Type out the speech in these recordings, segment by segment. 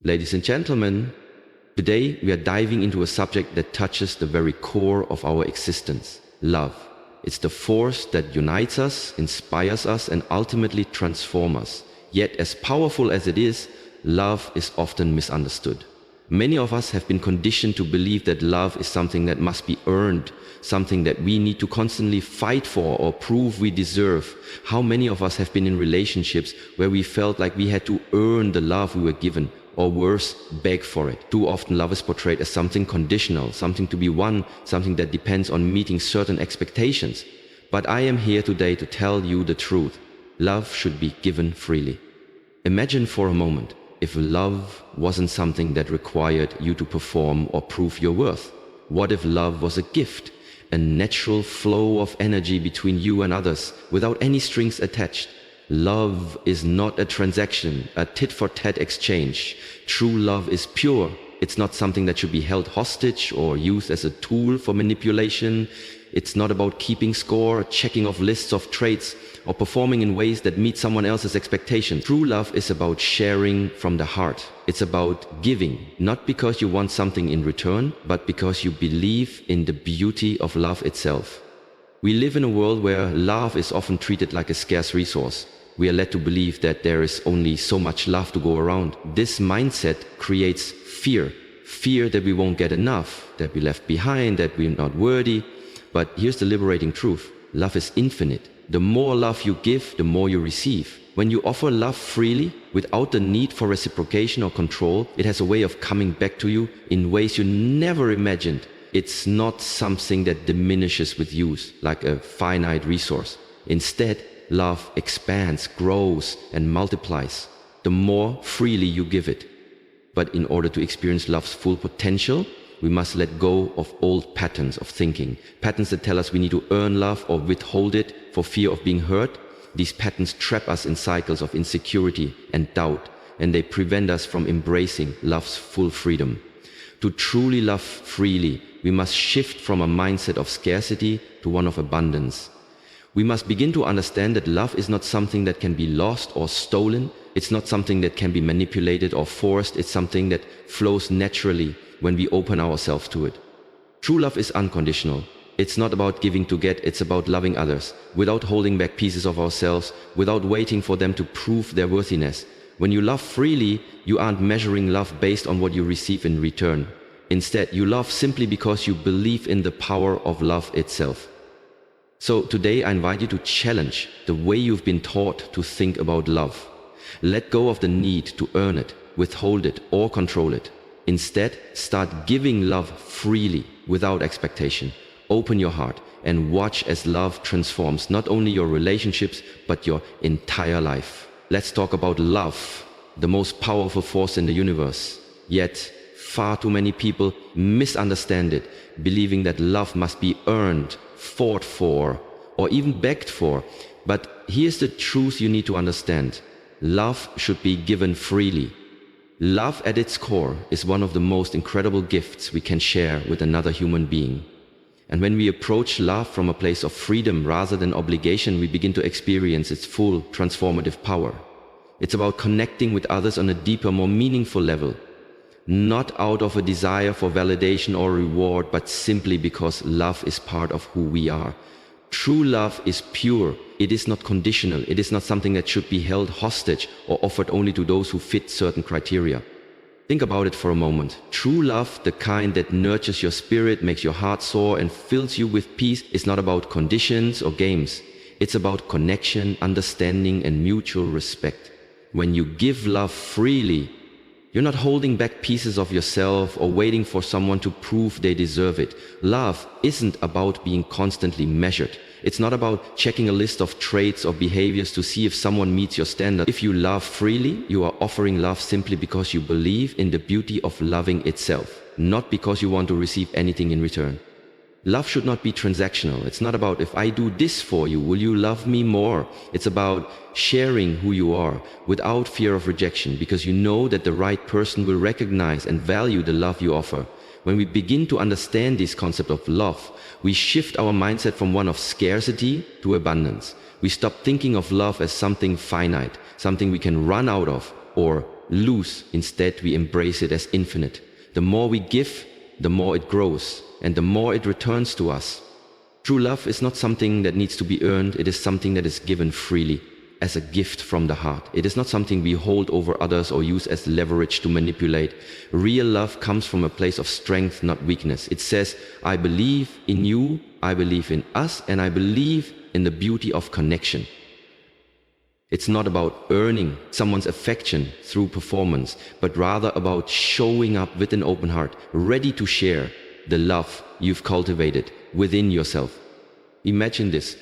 Ladies and gentlemen, today we are diving into a subject that touches the very core of our existence, love. It's the force that unites us, inspires us, and ultimately transforms us. Yet as powerful as it is, love is often misunderstood. Many of us have been conditioned to believe that love is something that must be earned, something that we need to constantly fight for or prove we deserve. How many of us have been in relationships where we felt like we had to earn the love we were given, or worse, beg for it? Too often love is portrayed as something conditional, something to be won, something that depends on meeting certain expectations. But I am here today to tell you the truth. Love should be given freely. Imagine for a moment if love wasn't something that required you to perform or prove your worth. What if love was a gift, a natural flow of energy between you and others without any strings attached? Love is not a transaction, a tit-for-tat exchange. True love is pure. It's not something that should be held hostage or used as a tool for manipulation. It's not about keeping score, checking off lists of traits, or performing in ways that meet someone else's expectations. True love is about sharing from the heart. It's about giving, not because you want something in return, but because you believe in the beauty of love itself. We live in a world where love is often treated like a scarce resource. We are led to believe that there is only so much love to go around. This mindset creates fear. Fear that we won't get enough, that we're left behind, that we're not worthy. But here's the liberating truth. Love is infinite. The more love you give, the more you receive. When you offer love freely, without the need for reciprocation or control, it has a way of coming back to you in ways you never imagined. It's not something that diminishes with use, like a finite resource. Instead, love expands, grows, and multiplies the more freely you give it. But in order to experience love's full potential, we must let go of old patterns of thinking, patterns that tell us we need to earn love or withhold it for fear of being hurt. These patterns trap us in cycles of insecurity and doubt, and they prevent us from embracing love's full freedom. To truly love freely, we must shift from a mindset of scarcity to one of abundance. We must begin to understand that love is not something that can be lost or stolen. It's not something that can be manipulated or forced. It's something that flows naturally when we open ourselves to it. True love is unconditional. It's not about giving to get, it's about loving others, without holding back pieces of ourselves, without waiting for them to prove their worthiness. When you love freely, you aren't measuring love based on what you receive in return. Instead, you love simply because you believe in the power of love itself. So today I invite you to challenge the way you've been taught to think about love. Let go of the need to earn it, withhold it, or control it. Instead, start giving love freely, without expectation. Open your heart and watch as love transforms not only your relationships, but your entire life. Let's talk about love, the most powerful force in the universe. Yet, far too many people misunderstand it, believing that love must be earned, fought for, or even begged for. But here's the truth you need to understand. Love should be given freely. Love at its core is one of the most incredible gifts we can share with another human being. And when we approach love from a place of freedom rather than obligation, we begin to experience its full transformative power. It's about connecting with others on a deeper, more meaningful level. Not out of a desire for validation or reward, but simply because love is part of who we are. True love is pure. It is not conditional. It is not something that should be held hostage or offered only to those who fit certain criteria. Think about it for a moment. True love, the kind that nurtures your spirit, makes your heart soar, and fills you with peace, is not about conditions or games. It's about connection, understanding, and mutual respect. When you give love freely, you're not holding back pieces of yourself or waiting for someone to prove they deserve it. Love isn't about being constantly measured. It's not about checking a list of traits or behaviors to see if someone meets your standard. If you love freely, you are offering love simply because you believe in the beauty of loving itself, not because you want to receive anything in return. Love should not be transactional. It's not about, if I do this for you, will you love me more? It's about sharing who you are without fear of rejection, because you know that the right person will recognize and value the love you offer. When we begin to understand this concept of love, we shift our mindset from one of scarcity to abundance. We stop thinking of love as something finite, something we can run out of or lose. Instead, we embrace it as infinite. The more we give, the more it grows, and the more it returns to us. True love is not something that needs to be earned. It is something that is given freely, as a gift from the heart. It is not something we hold over others or use as leverage to manipulate. Real love comes from a place of strength, not weakness. It says, I believe in you, I believe in us, and I believe in the beauty of connection. It's not about earning someone's affection through performance, but rather about showing up with an open heart, ready to share the love you've cultivated within yourself. Imagine this.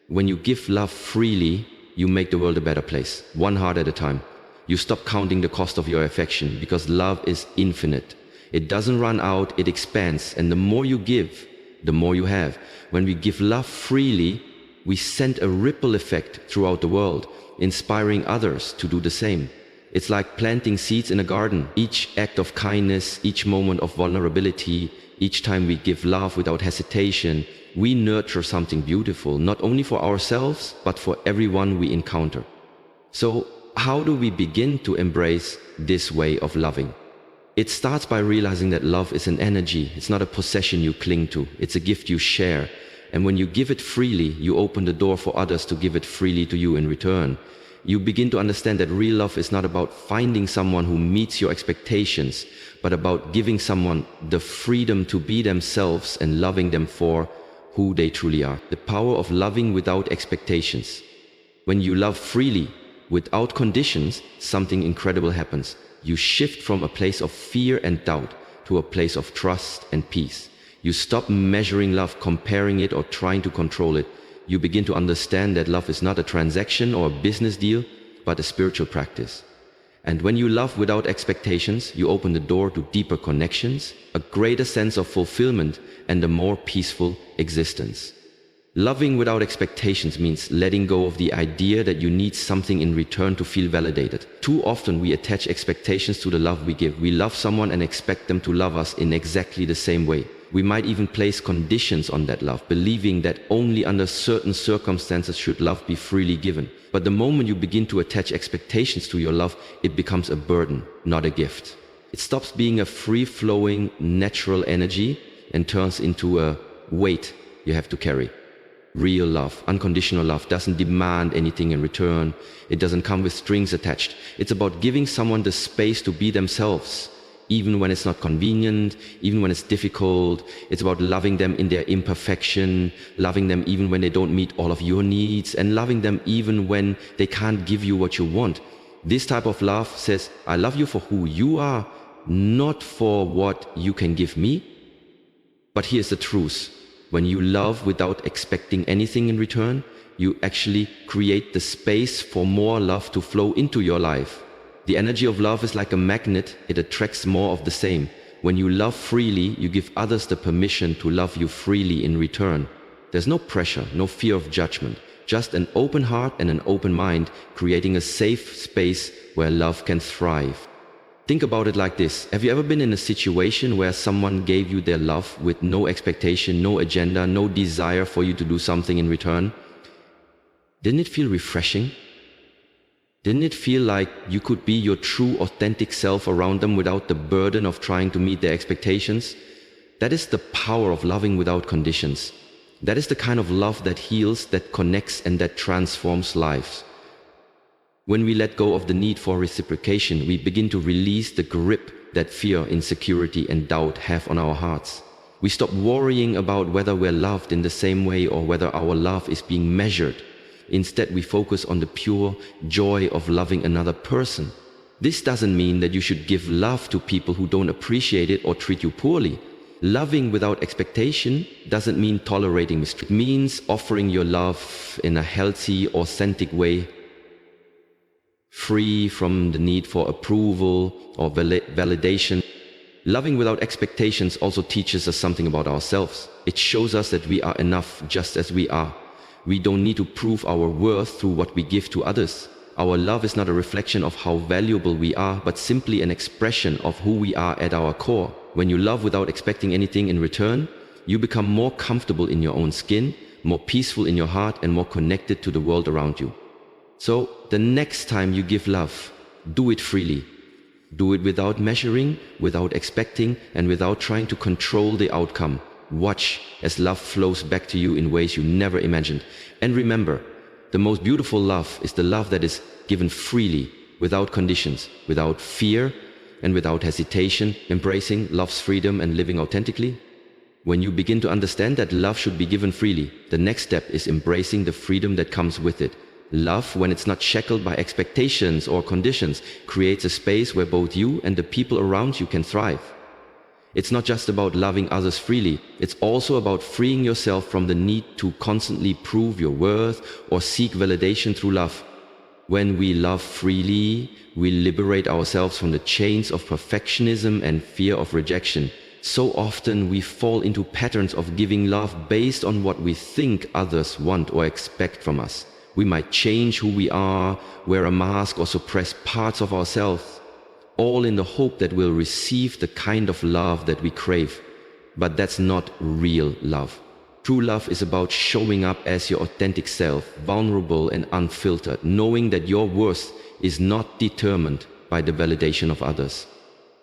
When you give love freely, you make the world a better place, one heart at a time. You stop counting the cost of your affection, because love is infinite. It doesn't run out, it expands, and the more you give, the more you have. When we give love freely, we send a ripple effect throughout the world, inspiring others to do the same. It's like planting seeds in a garden. Each act of kindness, each moment of vulnerability, each time we give love without hesitation, we nurture something beautiful, not only for ourselves, but for everyone we encounter. So, how do we begin to embrace this way of loving? It starts by realizing that love is an energy. It's not a possession you cling to. It's a gift you share. And when you give it freely, you open the door for others to give it freely to you in return. You begin to understand that real love is not about finding someone who meets your expectations, but about giving someone the freedom to be themselves and loving them for who they truly are. The power of loving without expectations. When you love freely, without conditions, something incredible happens. You shift from a place of fear and doubt to a place of trust and peace. You stop measuring love, comparing it, or trying to control it. You begin to understand that love is not a transaction or a business deal, but a spiritual practice. And when you love without expectations, you open the door to deeper connections, a greater sense of fulfillment, and a more peaceful existence. Loving without expectations means letting go of the idea that you need something in return to feel validated. Too often we attach expectations to the love we give. We love someone and expect them to love us in exactly the same way. We might even place conditions on that love, believing that only under certain circumstances should love be freely given. But the moment you begin to attach expectations to your love, it becomes a burden, not a gift. It stops being a free-flowing, natural energy and turns into a weight you have to carry. Real love, unconditional love, doesn't demand anything in return. It doesn't come with strings attached. It's about giving someone the space to be themselves, even when it's not convenient, even when it's difficult. It's about loving them in their imperfection, loving them even when they don't meet all of your needs, and loving them even when they can't give you what you want. This type of love says, I love you for who you are, not for what you can give me. But here's the truth. When you love without expecting anything in return, you actually create the space for more love to flow into your life. The energy of love is like a magnet. It attracts more of the same. When you love freely, you give others the permission to love you freely in return. There's no pressure, no fear of judgment, just an open heart and an open mind, creating a safe space where love can thrive. Think about it like this. Have you ever been in a situation where someone gave you their love with no expectation, no agenda, no desire for you to do something in return? Didn't it feel refreshing? Didn't it feel like you could be your true, authentic self around them without the burden of trying to meet their expectations? That is the power of loving without conditions. That is the kind of love that heals, that connects, and that transforms lives. When we let go of the need for reciprocation, we begin to release the grip that fear, insecurity, and doubt have on our hearts. We stop worrying about whether we're loved in the same way or whether our love is being measured. Instead, we focus on the pure joy of loving another person. This doesn't mean that you should give love to people who don't appreciate it or treat you poorly. Loving without expectation doesn't mean tolerating mistreatment. It means offering your love in a healthy, authentic way, free from the need for approval or validation. Loving without expectations also teaches us something about ourselves. It shows us that we are enough just as we are. We don't need to prove our worth through what we give to others. Our love is not a reflection of how valuable we are, but simply an expression of who we are at our core. When you love without expecting anything in return, you become more comfortable in your own skin, more peaceful in your heart, and more connected to the world around you. So, the next time you give love, do it freely. Do it without measuring, without expecting, and without trying to control the outcome. Watch as love flows back to you in ways you never imagined. And remember, the most beautiful love is the love that is given freely, without conditions, without fear, and without hesitation, embracing love's freedom and living authentically. When you begin to understand that love should be given freely, the next step is embracing the freedom that comes with it. Love, when it's not shackled by expectations or conditions, creates a space where both you and the people around you can thrive. It's not just about loving others freely, it's also about freeing yourself from the need to constantly prove your worth or seek validation through love. When we love freely, we liberate ourselves from the chains of perfectionism and fear of rejection. So often we fall into patterns of giving love based on what we think others want or expect from us. We might change who we are, wear a mask, or suppress parts of ourselves, all in the hope that we'll receive the kind of love that we crave. But that's not real love. True love is about showing up as your authentic self, vulnerable and unfiltered, knowing that your worth is not determined by the validation of others.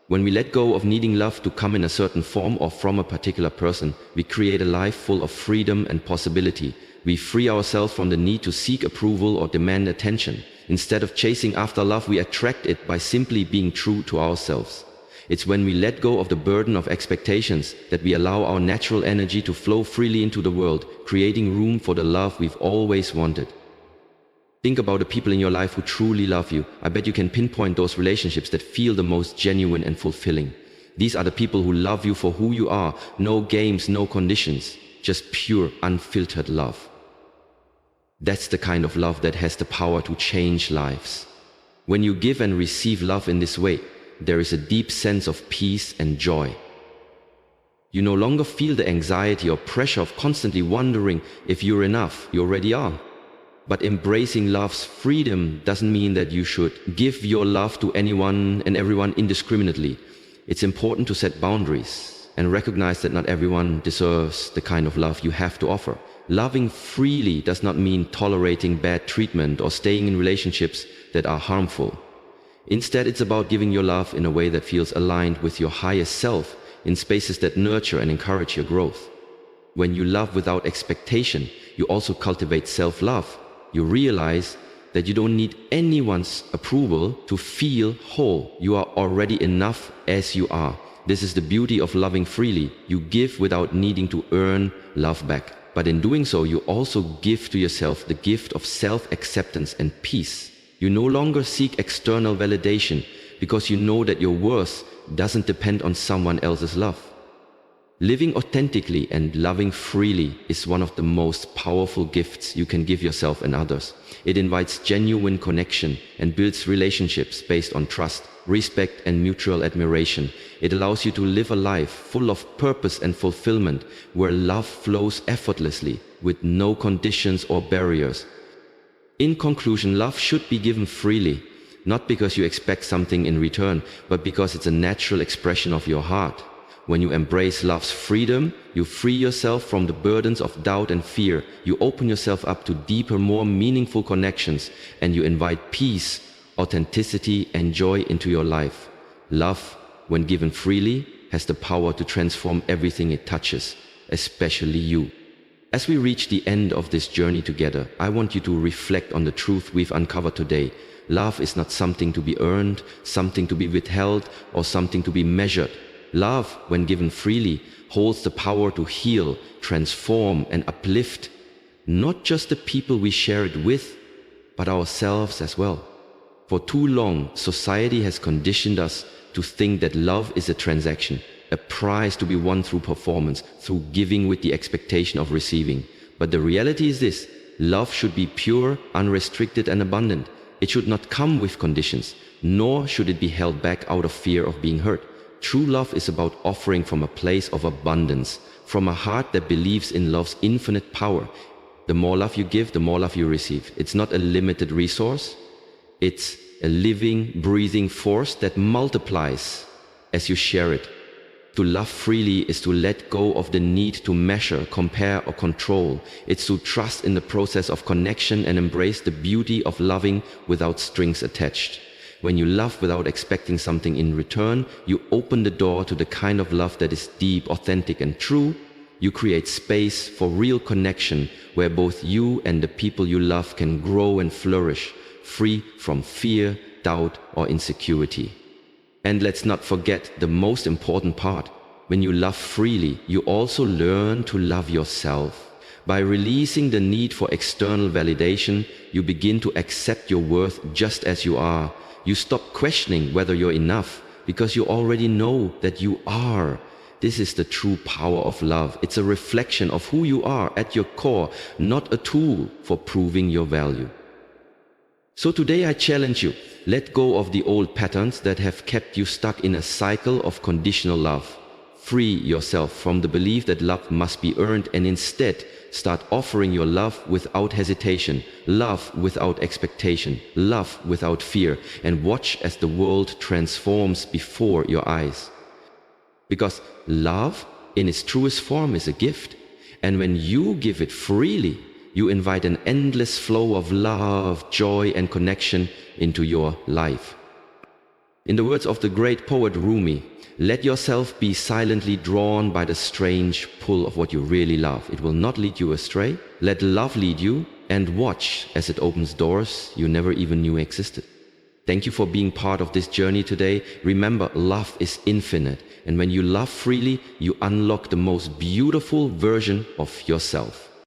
When we let go of needing love to come in a certain form or from a particular person, we create a life full of freedom and possibility. We free ourselves from the need to seek approval or demand attention. Instead of chasing after love, we attract it by simply being true to ourselves. It's when we let go of the burden of expectations that we allow our natural energy to flow freely into the world, creating room for the love we've always wanted. Think about the people in your life who truly love you. I bet you can pinpoint those relationships that feel the most genuine and fulfilling. These are the people who love you for who you are. No games, no conditions, just pure, unfiltered love. That's the kind of love that has the power to change lives. When you give and receive love in this way, there is a deep sense of peace and joy. You no longer feel the anxiety or pressure of constantly wondering if you're enough. You already are. But embracing love's freedom doesn't mean that you should give your love to anyone and everyone indiscriminately. It's important to set boundaries and recognize that not everyone deserves the kind of love you have to offer. Loving freely does not mean tolerating bad treatment or staying in relationships that are harmful. Instead, it's about giving your love in a way that feels aligned with your highest self, in spaces that nurture and encourage your growth. When you love without expectation, you also cultivate self-love. You realize that you don't need anyone's approval to feel whole. You are already enough as you are. This is the beauty of loving freely. You give without needing to earn love back. But in doing so, you also give to yourself the gift of self-acceptance and peace. You no longer seek external validation because you know that your worth doesn't depend on someone else's love. Living authentically and loving freely is one of the most powerful gifts you can give yourself and others. It invites genuine connection and builds relationships based on trust, respect, and mutual admiration. It allows you to live a life full of purpose and fulfillment, where love flows effortlessly with no conditions or barriers. In conclusion, love should be given freely, not because you expect something in return, but because it's a natural expression of your heart. When you embrace love's freedom, you free yourself from the burdens of doubt and fear. You open yourself up to deeper, more meaningful connections, and you invite peace, authenticity, and joy into your life. Love, when given freely, has the power to transform everything it touches, especially you. As we reach the end of this journey together, I want you to reflect on the truth we've uncovered today. Love is not something to be earned, something to be withheld, or something to be measured. Love, when given freely, holds the power to heal, transform, and uplift not just the people we share it with, but ourselves as well. For too long, society has conditioned us to think that love is a transaction, a prize to be won through performance, through giving with the expectation of receiving. But the reality is this: love should be pure, unrestricted, and abundant. It should not come with conditions, nor should it be held back out of fear of being hurt. True love is about offering from a place of abundance, from a heart that believes in love's infinite power. The more love you give, the more love you receive. It's not a limited resource. It's a living, breathing force that multiplies as you share it. To love freely is to let go of the need to measure, compare, or control. It's to trust in the process of connection and embrace the beauty of loving without strings attached. When you love without expecting something in return, you open the door to the kind of love that is deep, authentic, and true. You create space for real connection where both you and the people you love can grow and flourish, free from fear, doubt, or insecurity. And let's not forget the most important part. When you love freely, you also learn to love yourself. By releasing the need for external validation, you begin to accept your worth just as you are. You stop questioning whether you're enough because you already know that you are. This is the true power of love. It's a reflection of who you are at your core, not a tool for proving your value. So today I challenge you, let go of the old patterns that have kept you stuck in a cycle of conditional love. Free yourself from the belief that love must be earned and instead start offering your love without hesitation, love without expectation, love without fear, and watch as the world transforms before your eyes. Because love in its truest form is a gift, and when you give it freely, you invite an endless flow of love, joy, and connection into your life. In the words of the great poet Rumi, let yourself be silently drawn by the strange pull of what you really love. It will not lead you astray. Let love lead you, and watch as it opens doors you never even knew existed. Thank you for being part of this journey today. Remember, love is infinite, and when you love freely, you unlock the most beautiful version of yourself.